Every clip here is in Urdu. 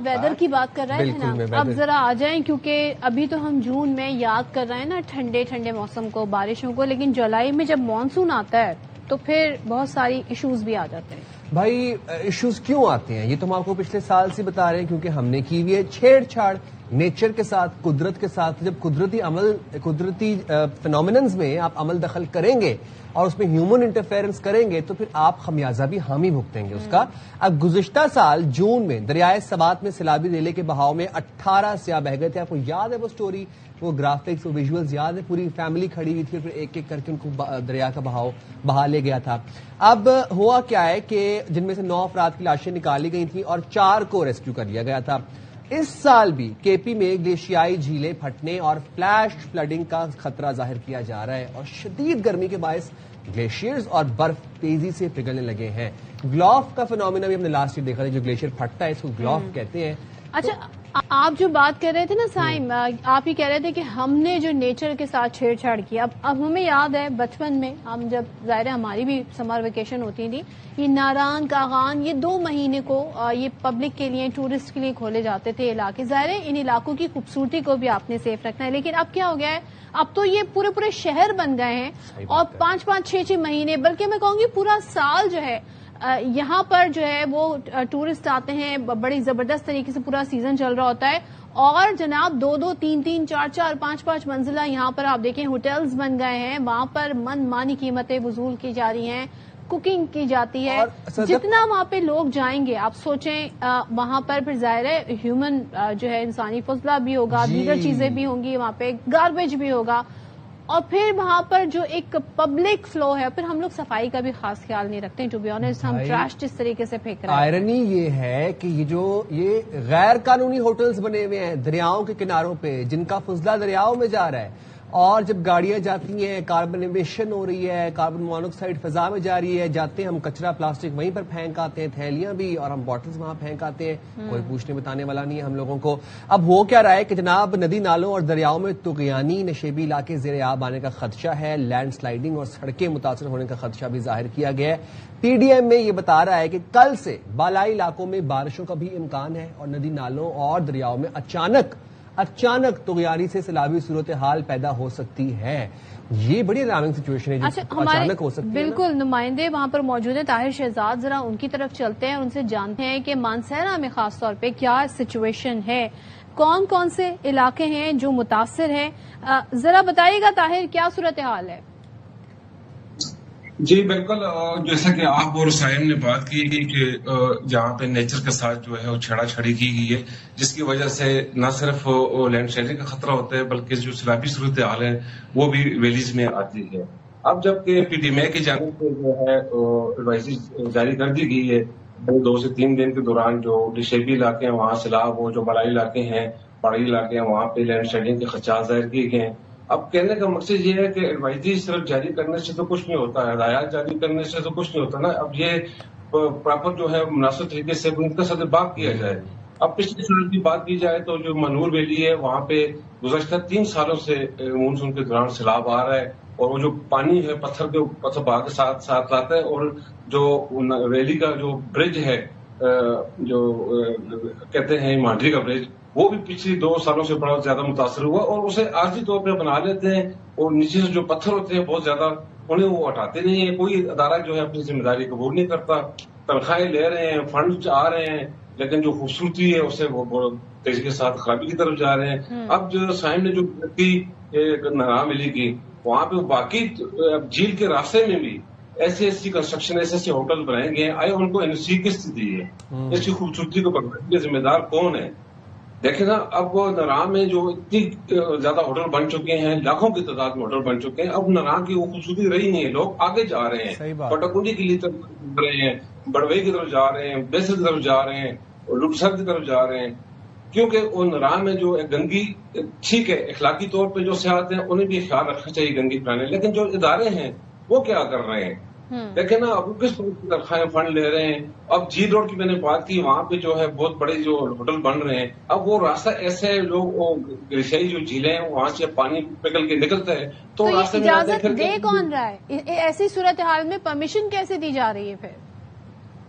ویدر کی بات کر رہے ہیں نا، اب ذرا آ جائیں، کیونکہ ابھی تو ہم جون میں یاد کر رہے ہیں نا ٹھنڈے ٹھنڈے موسم کو، بارشوں کو، لیکن جولائی میں جب مانسون آتا ہے تو پھر بہت ساری ایشوز بھی آ جاتے ہیں. بھائی ایشوز کیوں آتے ہیں؟ یہ تو ہم آپ کو پچھلے سال سے بتا رہے ہیں، کیونکہ ہم نے کی ہوئی ہے چھیڑ چھاڑ نیچر کے ساتھ، قدرت کے ساتھ. جب قدرتی فینومیننز میں آپ عمل دخل کریں گے اور اس میں ہیومن انٹرفیئرنس کریں گے تو پھر آپ خمیازہ بھی حامی بھگتیں گے اس کا. اب گزشتہ سال جون میں دریائے سوات میں سیلابی ریلے کے بہاؤ میں 18 سیاح بہہ گئے تھے. آپ کو یاد ہے وہ سٹوری، وہ گرافکس، وہ ویژولز یاد ہے؟ پوری فیملی کھڑی ہوئی تھی، پھر ایک ایک کر کے ان کو دریا کا بہاؤ بہا لے گیا تھا. اب ہوا کیا ہے کہ جن میں سے 9 افراد کی لاشیں نکالی گئی تھیں اور 4 کو ریسکیو کر لیا گیا تھا. اس سال بھی کے پی میں گلیشیائی جھیلیں پھٹنے اور فلیش فلڈنگ کا خطرہ ظاہر کیا جا رہا ہے، اور شدید گرمی کے باعث گلیشیئرز اور برف تیزی سے پگھلنے لگے ہیں. گلاف کا فینومینا بھی ہم نے لاسٹ ایئر دیکھا تھا، جو گلیشیئر پھٹتا ہے اس کو گلاف کہتے ہیں. اچھا، آپ جو بات کر رہے تھے نا سائم، آپ ہی کہہ رہے تھے کہ ہم نے جو نیچر کے ساتھ چھیڑ چھاڑ کیا. اب ہمیں یاد ہے بچپن میں ہم جب ظاہر ہماری بھی سمر ویکیشن ہوتی تھی، یہ ناران کاغان یہ 2 مہینے کو یہ پبلک کے لیے، ٹورسٹ کے لیے کھولے جاتے تھے علاقے. ظاہر ہے ان علاقوں کی خوبصورتی کو بھی آپ نے سیف رکھنا ہے، لیکن اب کیا ہو گیا ہے، اب تو یہ پورے شہر بن گئے ہیں اور 5-5 6-6 مہینے، بلکہ میں کہوں گی پورا سال جو ہے یہاں پر جو ہے وہ ٹورسٹ آتے ہیں. بڑی زبردست طریقے سے پورا سیزن چل رہا ہوتا ہے، اور جناب 2-2 3-3 4-4 5-5 منزلہ یہاں پر آپ دیکھیں ہوٹلز بن گئے ہیں. وہاں پر من مانی قیمتیں وصول کی جا رہی ہیں، کوکنگ کی جاتی ہے. جتنا وہاں پہ لوگ جائیں گے آپ سوچیں وہاں پر پھر ظاہر ہے ہیومن جو ہے انسانی فضلہ بھی ہوگا، دیگر چیزیں بھی ہوں گی، وہاں پہ گاربیج بھی ہوگا، اور پھر وہاں پر جو ایک پبلک فلو ہے، پھر ہم لوگ صفائی کا بھی خاص خیال نہیں رکھتے. ٹو بی آنیسٹ ہم ٹریش جس طریقے سے پھینک رہے ہیں. آئرنی یہ ہے کہ یہ غیر قانونی ہوٹلز بنے ہوئے ہیں دریاؤں کے کناروں پہ، جن کا فضلہ دریاؤں میں جا رہا ہے، اور جب گاڑیاں جاتی ہیں کاربن ایمیشن ہو رہی ہے، کاربن مونوکسائڈ فضا میں جا رہی ہے. جاتے ہیں ہم کچرا پلاسٹک وہیں پر پھینک آتے ہیں، تھیلیاں بھی، اور ہم بوٹلز وہاں پھینک آتے ہیں. کوئی پوچھنے بتانے والا نہیں ہے ہم لوگوں کو. اب ہو کیا رہا ہے کہ جناب ندی نالوں اور دریاؤں میں طغیانی نشیبی علاقے زیر آب آنے کا خدشہ ہے. لینڈ سلائڈنگ اور سڑکیں متاثر ہونے کا خدشہ بھی ظاہر کیا گیا ہے. پی ڈی ایم میں یہ بتا رہا ہے کہ کل سے بالائی علاقوں میں بارشوں کا بھی امکان ہے، اور ندی نالوں اور دریاؤں میں اچانک طغیانی سے سیلابی صورتحال پیدا ہو سکتی ہے. یہ بڑی الارمنگ سچویشن ہے جو اچانک ہو سکتی ہے. بالکل، نمائندے وہاں پر موجود ہیں طاہر شہزاد، ذرا ان کی طرف چلتے ہیں، ان سے جانتے ہیں کہ مانسہرہ میں خاص طور پہ کیا سچویشن ہے، کون کون سے علاقے ہیں جو متاثر ہیں. ذرا بتائیے گا طاہر، کیا صورتحال ہے؟ جی بالکل، جیسا کہ آپ اور سائم نے بات کی کہ جہاں پہ نیچر کے ساتھ جو ہے وہ چھیڑا چھڑی کی گئی ہے، جس کی وجہ سے نہ صرف لینڈ سلائڈنگ کا خطرہ ہوتا ہے بلکہ جو سیلابی صورتحال ہے وہ بھی ویلیز میں آتی ہے. اب جبکہ پی ڈی ایم اے کی جانب سے جو ہے ایڈوائزری جاری کر دی گئی ہے 2 سے 3 دن کے دوران، جو نشیبی علاقے ہیں وہاں سیلاب ہو، جو بالائی علاقے ہیں، پہاڑی علاقے ہیں، وہاں پہ لینڈ سلائڈنگ کے خدشات ظاہر کیے گئے ہیں. اب کہنے کا مقصد یہ ہے کہ ایڈوائزری صرف جاری کرنے سے تو کچھ نہیں ہوتا ہے، ہدایات جاری کرنے سے تو کچھ نہیں ہوتا نا. اب یہ پراپر جو ہے مناسب طریقے سے ان کا صدباق کیا جائے. اب پچھلے سال کی بات کی جائے تو جو منور ویلی ہے وہاں پہ گزشتہ 3 سالوں سے مونسون کے دوران سیلاب آ رہا ہے، اور وہ جو پانی ہے پتھر بہا کے ساتھ لاتا ہے، اور جو ویلی کا جو برج ہے جو کہتے ہیں مانڈری کا برج، وہ بھی پچھلی 2 سالوں سے بڑا زیادہ متاثر ہوا، اور اسے عارضی طور پہ بنا لیتے ہیں، اور نیچے سے جو پتھر ہوتے ہیں بہت زیادہ انہیں وہ ہٹاتے نہیں ہیں. کوئی ادارہ جو ہے اپنی ذمہ داری قبول نہیں کرتا. تنخواہیں لے رہے ہیں، فنڈ آ رہے ہیں، لیکن جو خوبصورتی ہے اسے وہ بہت تیزی کے ساتھ خرابی کی طرف جا رہے ہیں. اب جو سائم نے جو نارا ملی کی، وہاں پہ باقی جھیل کے راستے میں بھی ایسی کنسٹرکشن، ایسے ہوٹل بنائے گئے ہیں. آئے ان کو این سی کس دی ہے؟ اس کی خوبصورتی کو بڑھانے کے ذمہ دار کون ہے؟ دیکھیں نا، اب وہ نرا میں جو اتنی زیادہ ہوٹل بن چکے ہیں، لاکھوں کی تعداد میں ہوٹل بن چکے ہیں، اب نرا کی وہ خوبصورتی رہی نہیں ہے. لوگ آگے جا رہے ہیں، پٹاکنڈی کی طرف جا رہے ہیں، بڑوئی کی طرف جا رہے ہیں، بیسر کی طرف جا رہے ہیں، اور لوکسر کی طرف جا رہے ہیں. کیونکہ وہ نرا میں جو گندگی، ٹھیک ہے اخلاقی طور پہ جو سیاحت ہیں انہیں بھی خیال رکھنا چاہیے گندگی پھیلانے، لیکن جو ادارے ہیں وہ کیا کر رہے ہیں؟ دیکھیں نا، اب کس تنخواہیں فنڈ لے رہے ہیں. اب جھیل روڈ کی میں نے بات کی، وہاں پہ جو ہے بہت بڑے جو ہوٹل بن رہے ہیں. اب وہ راستہ ایسے لوگ گلیشیائی جو جھیلیں ہیں وہاں سے پانی پگل کے نکلتا ہے، تو راستے میں دے کون رہا ہے؟ ایسی صورتحال میں پرمیشن کیسے دی جا رہی ہے پھر؟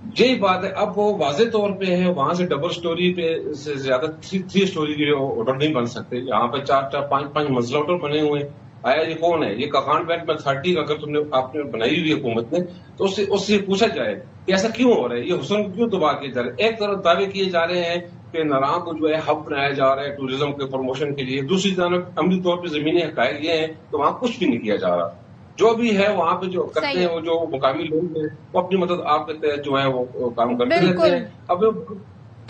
یہی بات ہے. اب وہ واضح طور پہ ہے, وہاں سے ڈبل سٹوری پہ سے زیادہ 3 سٹوری کے ہوٹل نہیں بن سکتے. یہاں پہ 4 5 منزلہ ہوٹل بنے ہوئے ہیں. آیا یہ کون ہے؟ یہ کاکان بینک میں اتھارٹی اگر آپ نے بنائی ہوئی حکومت نے تو اس سے پوچھا جائے کہ ایسا کیوں ہو رہا ہے, یہ حسن کیوں دبا کیے جا رہے ہیں. ایک طرف دعوے کیے جا رہے ہیں کہ ناران کو جو ہے ہب بنایا جا رہا ہے ٹوریزم کے پروموشن کے لیے, دوسری طرف عملی طور پہ زمینیں حقائق یہ ہیں تو وہاں کچھ بھی نہیں کیا جا رہا. جو بھی ہے وہاں پہ جو کرتے ہیں وہ جو مقامی لوگ ہیں وہ اپنی مدد آپ کے تحت جو ہے وہ کام کرتے رہتے ہیں. اب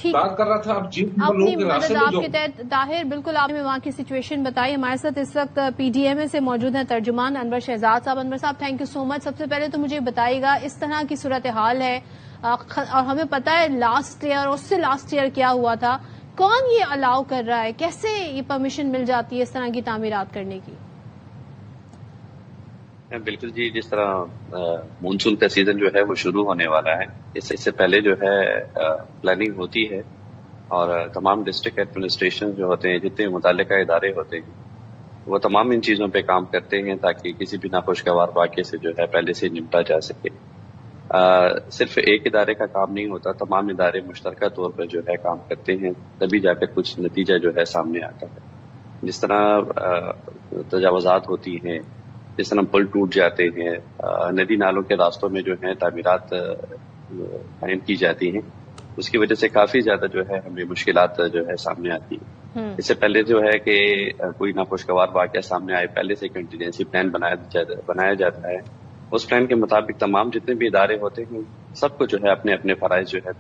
بات کر رہا تھا اب اپنی مدد آپ کے تحت. طاہر, بالکل آپ نے وہاں کی سچویشن بتائی. ہمارے ساتھ اس وقت پی ڈی ایم اے سے موجود ہیں ترجمان انور شہزاد صاحب. انور صاحب, تھینک یو سو مچ. سب سے پہلے تو مجھے بتائیے گا, اس طرح کی صورتحال ہے اور ہمیں پتا ہے لاسٹ ایئر اور اس سے لاسٹ ایئر کیا ہوا تھا, کون یہ الاؤ کر رہا ہے, کیسے یہ پرمیشن مل جاتی ہے اس طرح کی تعمیرات کرنے کی؟ بالکل جی, جس طرح مونسون کا سیزن جو ہے وہ شروع ہونے والا ہے, اس سے پہلے جو ہے پلاننگ ہوتی ہے اور تمام ڈسٹرکٹ ایڈمنسٹریشن جو ہوتے ہیں, جتنے متعلقہ ادارے ہوتے ہیں, وہ تمام ان چیزوں پہ کام کرتے ہیں تاکہ کسی بھی ناخوشگوار واقعے سے جو ہے پہلے سے نمٹا جا سکے. صرف ایک ادارے کا کام نہیں ہوتا, تمام ادارے مشترکہ طور پر جو ہے کام کرتے ہیں, تبھی جا کر کچھ نتیجہ جو ہے سامنے آتا ہے. جس طرح تجاوزات ہوتی ہیں, جس طرح پل ٹوٹ جاتے ہیں, ندی نالوں کے راستوں میں جو ہے تعمیرات قائم کی جاتی ہیں, اس کی وجہ سے کافی زیادہ جو ہے ہمیں مشکلات جو ہے سامنے آتی ہیں. اس سے پہلے جو ہے کہ کوئی ناخوشگوار واقعہ سامنے آئے, پہلے سے کنٹینجنسی پلان بنایا جاتا ہے. اس پلان کے مطابق تمام جتنے بھی ادارے ہوتے ہیں سب کو جو ہے اپنے اپنے فرائض جو ہے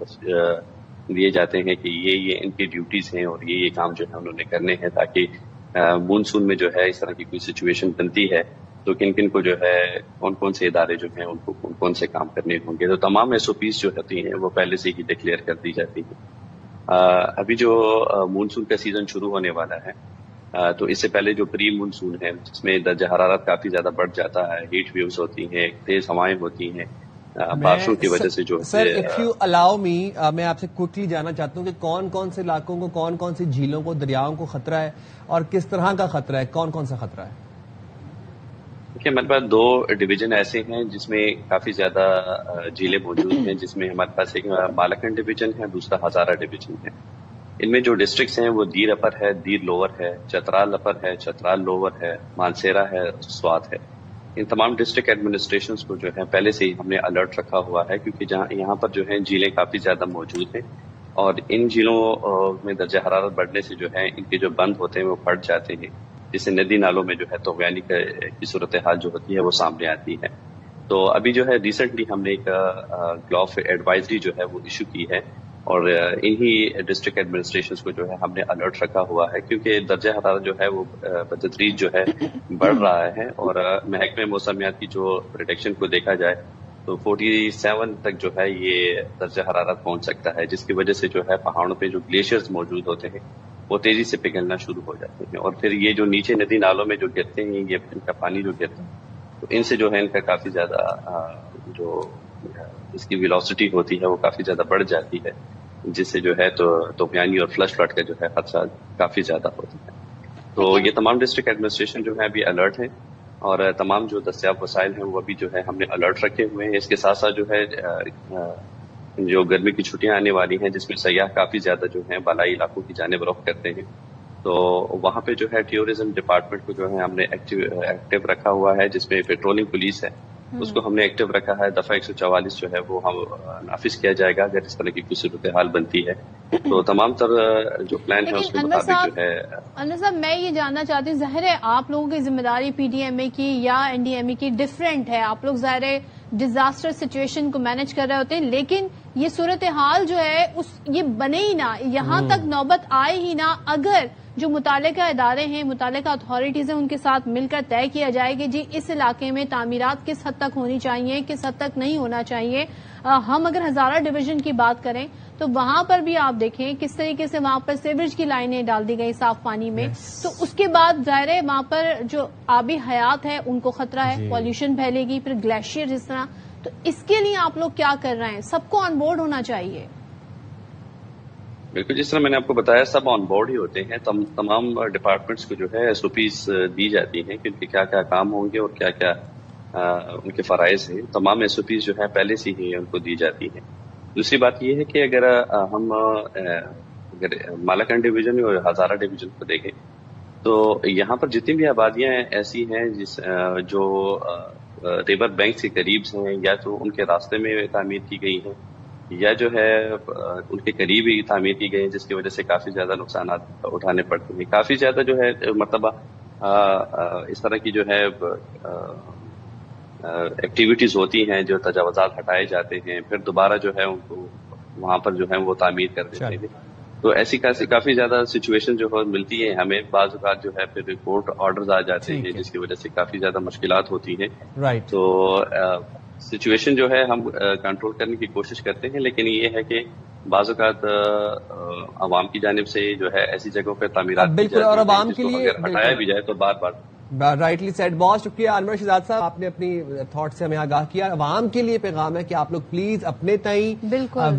دیے جاتے ہیں کہ یہ ان کی ڈیوٹیز ہیں اور یہ کام جو ہے انہوں نے کرنے ہیں, تاکہ مونسون میں جو ہے اس طرح کی کوئی سچویشن بنتی ہے تو کن کن کو جو ہے کون سے ادارے جو ہیں ان کو کون سے کام کرنے ہوں گے. تو تمام ایس او پیز جو ہوتی ہیں وہ پہلے سے ہی ڈکلیئر کر دی جاتی ہیں. ابھی جو مونسون کا سیزن شروع ہونے والا ہے تو اس سے پہلے جو پری مونسون ہے جس میں درجہ حرارت کافی زیادہ بڑھ جاتا ہے, ہیٹ ویوز ہوتی ہیں, تیز ہوائیں ہوتی ہیں, بارشوں کی وجہ سے جو سر اف یو الاؤ می, میں آپ سے کوئکلی جاننا چاہتا ہوں کہ کون کون سے علاقوں کو, کون کون سی جھیلوں کو, دریاؤں کو خطرہ ہے اور کس طرح کا خطرہ ہے, کون کون سا خطرہ ہے؟ دیکھیے, ہمارے پاس 2 ڈویژن ایسے ہیں جس میں کافی زیادہ جھیلیں موجود ہیں, جس میں ہمارے پاس ایک بالاکنڈ ڈویژن ہے, دوسرا ہزارہ ڈویژن ہے. ان میں جو ڈسٹرکٹس ہیں وہ دیر اپر ہے, دیر لوور ہے, چترال اپر ہے, چترال لوور ہے, مانسیرا ہے, سوات ہے. ان تمام ڈسٹرکٹ ایڈمنسٹریشنز کو جو ہے پہلے سے ہی ہم نے الرٹ رکھا ہوا ہے, کیونکہ یہاں پر جو ہے جھیلیں کافی زیادہ موجود ہیں اور ان جھیلوں میں درجہ حرارت بڑھنے سے جو ہے ان کے جو بند ہوتے ہیں وہ پھٹ جاتے ہیں, جس سے ندی نالوں میں جو ہے طغیانی کی صورتحال جو ہوتی ہے وہ سامنے آتی ہے. تو ابھی جو ہے ریسنٹلی ہم نے ایک گلوف ایڈوائزری جو ہے وہ ایشو کی ہے اور انہی ڈسٹرکٹ ایڈمنسٹریشنز کو جو ہے ہم نے الرٹ رکھا ہوا ہے, کیونکہ درجہ حرارت جو ہے وہ بتدریج جو ہے بڑھ رہا ہے اور محکمہ موسمیات کی جو پریڈکشن کو دیکھا جائے تو 47 تک جو ہے یہ درجہ حرارت پہنچ سکتا ہے, جس کی وجہ سے جو ہے پہاڑوں پہ جو گلیشیئرز موجود ہوتے ہیں وہ تیزی سے پگھلنا شروع ہو جاتے ہیں, اور پھر یہ جو نیچے ندی نالوں میں جو گرتے ہیں, یہ ان کا پانی جو گرتا ہے تو ان سے جو ہے ان کا کافی زیادہ جو اس کی ویلوسٹی ہوتی ہے وہ کافی زیادہ بڑھ جاتی ہے, جس سے جو ہے تو طغیانی اور فلش فلڈ کا جو ہے خدشہ کافی زیادہ ہوتا ہے. تو یہ تمام ڈسٹرکٹ ایڈمنسٹریشن جو ہے ابھی الرٹ ہیں اور تمام جو دستیاب وسائل ہیں وہ ابھی جو ہے ہم نے الرٹ رکھے ہوئے ہیں. اس کے ساتھ ساتھ جو ہے جو گرمی کی چھٹیاں آنے والی ہیں جس میں سیاح کافی زیادہ جو ہیں بالائی علاقوں کی جانب رخ کرتے ہیں, تو وہاں پہ جو ہے ٹیورزم ڈپارٹمنٹ کو جو ہے ہم نے ایکٹیو رکھا ہوا ہے, جس میں پیٹرولنگ پولیس ہے اس کو ہم نے ایکٹیو رکھا ہے. دفعہ 144 جو ہے وہ ہم نافذ کیا جائے گا اگر اس طرح کی کوئی صورتحال بنتی ہے. تو تمام تر جو پلان ہے اس کے مطابق جو ہے. انور صاحب, میں یہ جاننا چاہتی ہوں, ظاہر ہے آپ لوگوں کی ذمہ داری پی ڈی ایم اے کی یا این ڈی ایم اے کی ڈفرینٹ ہے, آپ لوگ ظاہر ہے ڈیزاسٹر سچویشن کو مینج کر رہے ہوتے ہیں, لیکن یہ صورتحال جو ہے یہ بنے ہی نہ, یہاں تک نوبت آئے ہی نہ اگر جو متعلقہ ادارے ہیں, متعلقہ اتھارٹیز ہیں, ان کے ساتھ مل کر طے کیا جائے کہ جی اس علاقے میں تعمیرات کس حد تک ہونی چاہیے, کس حد تک نہیں ہونا چاہیے. ہم اگر ہزارہ ڈویژن کی بات کریں تو وہاں پر بھی آپ دیکھیں کس طریقے سے وہاں پر سیوریج کی لائنیں ڈال دی گئی صاف پانی میں, تو اس کے بعد ظاہر ہے وہاں پر جو آبی حیات ہے ان کو خطرہ ہے, پالوشن پھیلے گی, پھر گلیشیئر جس طرح. تو اس کے لیے آپ لوگ کیا کر رہے ہیں؟ سب کو آن بورڈ ہونا چاہیے. بالکل, جس طرح میں نے آپ کو بتایا سب آن بورڈ ہی ہوتے ہیں. تمام ڈپارٹمنٹس کو جو ہے ایس او پیز دی جاتی ہیں کہ ان کے کیا کیا کام ہوں گے اور کیا کیا ان کے فرائض ہیں. تمام ایس او پیز جو ہے پہلے سے ہی ان کو دی جاتی ہیں. دوسری بات یہ ہے کہ اگر ہم اگر مالاکنڈ ڈویژن اور ہزارہ ڈویژن کو دیکھیں تو یہاں پر جتنی بھی آبادیاں ایسی ہیں جو ریور بینک کے قریب ہیں یا تو ان کے راستے میں تعمیر کی گئی ہیں یا جو ہے ان کے قریب ہی تعمیر کی گئی ہیں، جس کی وجہ سے کافی زیادہ نقصانات اٹھانے پڑتے ہیں. کافی زیادہ جو ہے مرتبہ اس طرح کی جو ہے ایکٹیویٹیز ہوتی ہیں، جو تجاوزات ہٹائے جاتے ہیں، پھر دوبارہ جو ہے ان کو وہاں پر جو ہے وہ تعمیر کر دیتے ہیں. تو ایسی کافی زیادہ سچویشن جو ہے ملتی ہے ہمیں. بعض اوقات جو ہے پھر کورٹ آرڈرز آ جاتے ہیں جس کی وجہ سے کافی زیادہ مشکلات ہوتی ہیں. تو سچویشن جو ہے ہم کنٹرول کرنے کی کوشش کرتے ہیں، لیکن یہ ہے کہ بعض اوقات عوام کی جانب سے جو ہے ایسی جگہوں پہ تعمیرات بالکل، اور عوام کے لیے اگر ہٹایا بھی جائے تو بار بار. Rightly said. بہت شکریہ انور شہزاد صاحب، آپ نے اپنی تھاٹ سے ہمیں آگاہ کیا. عوام کے لیے پیغام ہے کہ آپ لوگ پلیز اپنے تئیں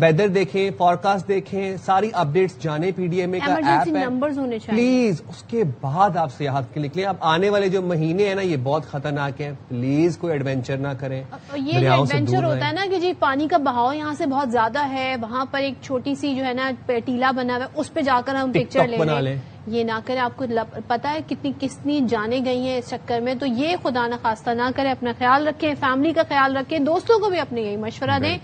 ویدر دیکھیں، فورکاسٹ دیکھیں، ساری اپڈیٹس جانیں. پی ڈی ایم اے کا ایپ ہے، پلیز اس کے بعد آپ سیاحت کے نکلیں. اب آنے والے جو مہینے ہیں نا یہ بہت خطرناک ہیں، پلیز کوئی ایڈونچر نہ کریں. یہ جو ایڈونچر ہوتا ہے نا کہ جی پانی کا بہاؤ یہاں سے بہت زیادہ ہے، وہاں پر ایک چھوٹی سی جو ہے نا ٹیلا بنا ہوا ہے، اس پہ جا کر ہم پکچر لے لیں، یہ نہ کریں. آپ کو پتا ہے کتنی جانیں گئی ہیں اس چکر میں. تو یہ خدا نخواستہ نہ کریں. اپنا خیال رکھیں، فیملی کا خیال رکھیں، دوستوں کو بھی اپنے یہی مشورہ دیں.